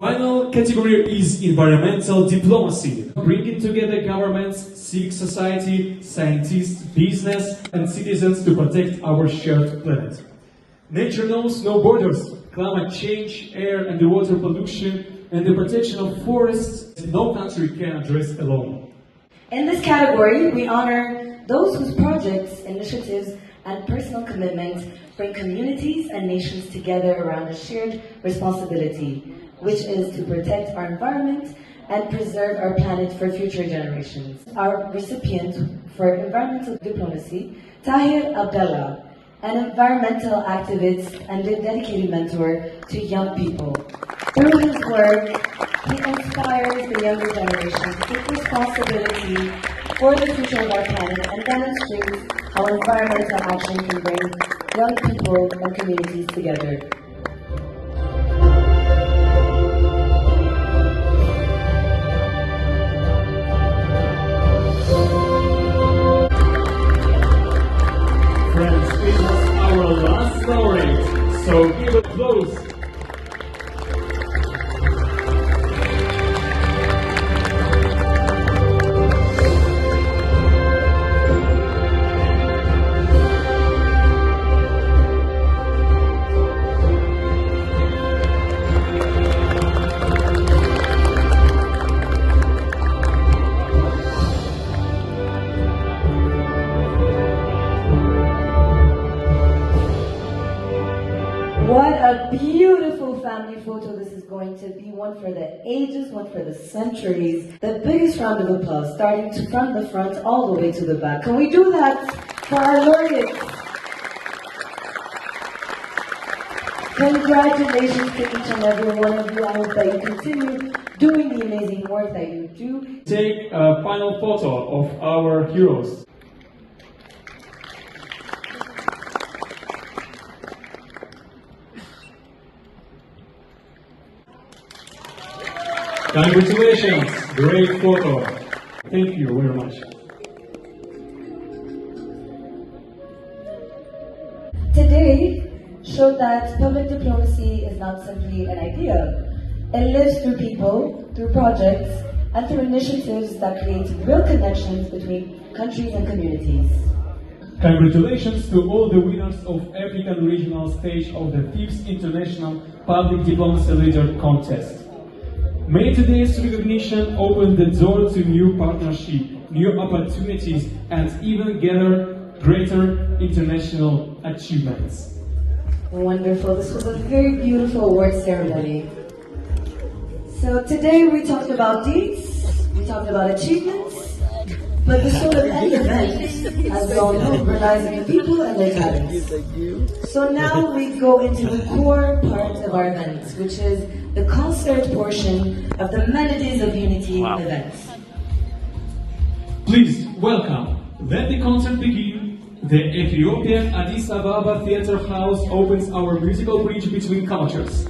Final category is environmental diplomacy, bringing together governments, civic society, scientists, business, and citizens to protect our shared planet. Nature knows no borders. Climate change, air and the water pollution, and the protection of forests, no country can address alone. In this category, we honor those whose projects, initiatives, and personal commitments bring communities and nations together around a shared responsibility, which is to protect our environment and preserve our planet for future generations. Our recipient for environmental diplomacy, Tahir Abdella, an environmental activist and a dedicated mentor to young people. Through his work, he inspires the younger generation to take responsibility for the future of our planet and demonstrates how environmental action can bring young people and communities together. Friends, this was our last laureate, so give applause. What a beautiful family photo this is going to be. One for the ages, one for the centuries. The biggest round of applause, starting from the front all the way to the back. Can we do that for our laureates? Congratulations to each and every one of you. I hope that you continue doing the amazing work that you do. Take a final photo of our heroes. Congratulations, great photo. Thank you very much. Today showed that public diplomacy is not simply an idea. It lives through people, through projects, and through initiatives that create real connections between countries and communities. Congratulations to all the winners of African regional stage of the 5th International Public Diplomacy Leader Contest. May today's recognition open the door to new partnership, new opportunities, and even greater international achievements. Wonderful. This was a very beautiful award ceremony. So today we talked about deeds, we talked about achievements, but the soul of any event, as we all know, relies on the people and their talents. So now we go into the core part of our event, which is the concert portion of the Melodies of Unity event. Please welcome. Let the concert begin. The Ethiopian Addis Ababa Theatre House opens our musical bridge between cultures.